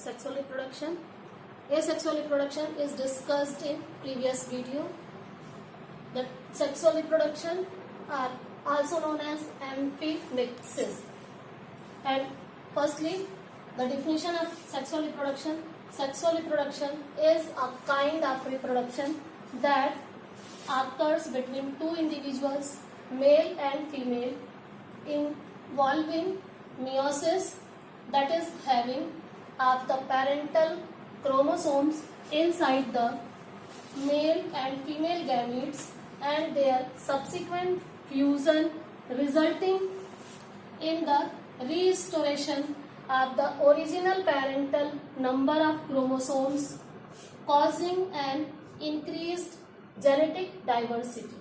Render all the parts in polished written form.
sexual reproduction. Asexual reproduction is discussed in previous video. The sexual reproduction are also known as amphimixis. And firstly, the definition of sexual reproduction. Sexual reproduction is a kind of reproduction that occurs between two individuals, male and female, involving meiosis, that is having of the parental chromosomes inside the male and female gametes and their subsequent fusion, resulting in the restoration of the original parental number of chromosomes, causing an increased genetic diversity.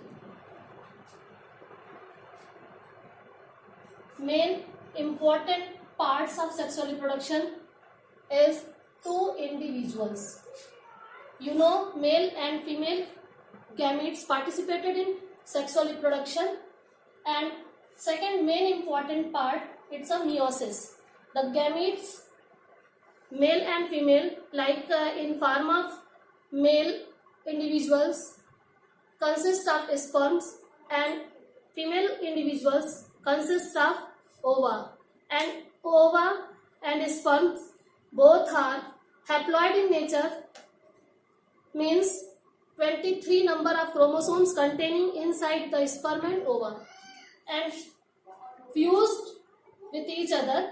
Main important parts of sexual reproduction is two individuals. You know, male and female gametes participated in sexual reproduction, and second main important part, it's a meiosis. The gametes, male and female, like in form of male individuals, consist of sperms, and female individuals consist of ova. And ova and sperms both are haploid in nature, means 23 number of chromosomes containing inside the sperm and ova, and fused with each other,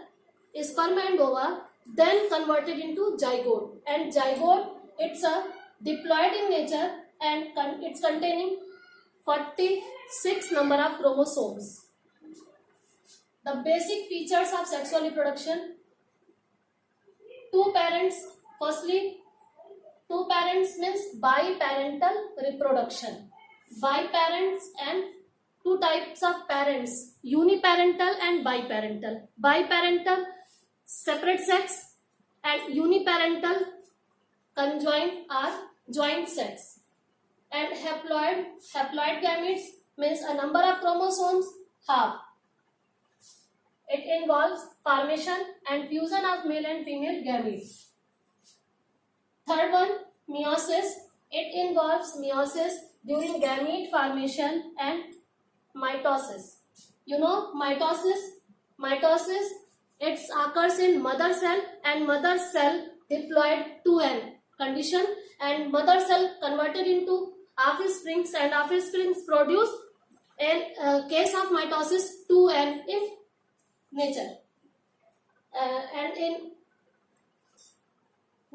sperm and ova then converted into zygote. And zygote, it's a diploid in nature and it's containing 46 number of chromosomes. The basic features of sexual reproduction: two parents. Firstly, two parents means biparental reproduction. Biparents, and two types of parents: uniparental and biparental. Biparental, separate sex, and uniparental, conjoined or joint sex. And haploid gametes means a number of chromosomes half. It involves formation and fusion of male and female gametes. Third one, meiosis. It involves meiosis during gamete formation and mitosis. You know, mitosis, it occurs in mother cell, and mother cell diploid to n condition, and mother cell converted into offsprings, and offsprings produce, in case of mitosis, 2n in nature. And in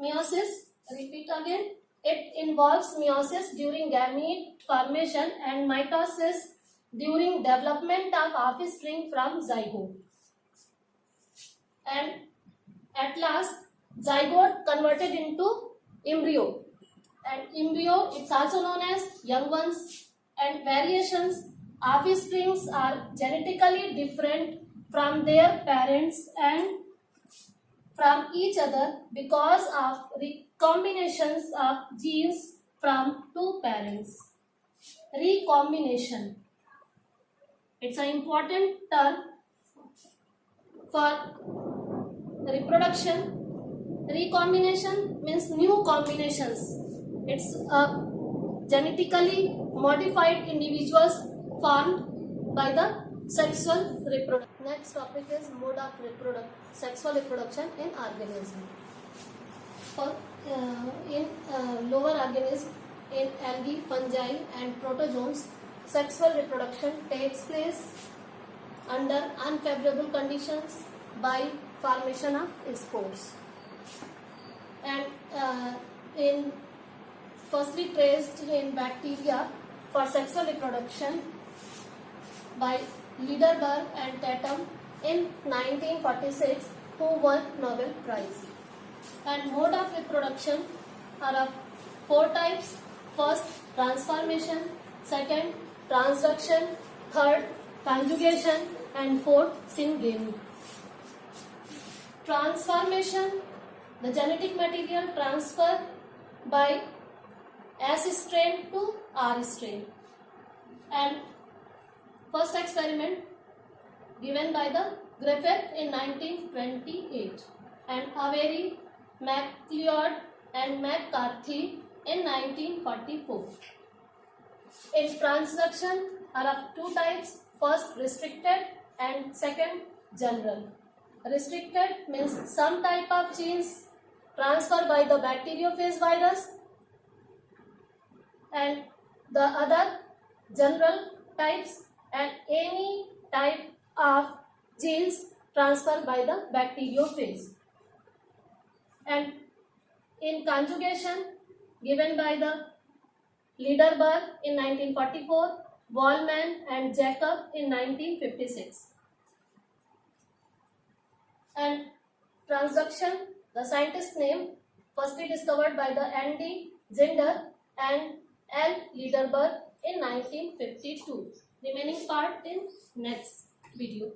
meiosis, repeat again, it involves meiosis during gamete formation and mitosis during development of offspring from zygote. And at last, zygote converted into embryo. And embryo, it's also known as young ones, and variations. Offsprings are genetically different from their parents and from each other because of recombinations of genes from two parents. Recombination, it's an important term for reproduction. Recombination means new combinations. It's genetically modified individuals formed by the sexual reproduction. Next topic is mode of sexual reproduction in organism. In lower organism, in algae, fungi and protozoans, sexual reproduction takes place under unfavorable conditions by formation of spores. And in firstly traced in bacteria for sexual reproduction by Liederberg and Tatum in 1946, who won Nobel Prize. And mode of reproduction are of four types. First, transformation. Second, transduction. Third, conjugation. And fourth, syngamy. Transformation, the genetic material transfer by S strain to R strain. And first experiment given by the Griffith in 1928, and Avery MacLeod and McCarthy in 1944. In transduction are of two types, first restricted and second general. Restricted means some type of genes transferred by the bacteriophage virus, and the other general types and any type of genes transferred by the bacteriophage. And in conjugation given by the Liederberg in 1944, Wallman and Jacob in 1956. And transduction, the scientist name, firstly discovered by the Andy Zinder and L. Liederberg in 1952. Remaining part in next video.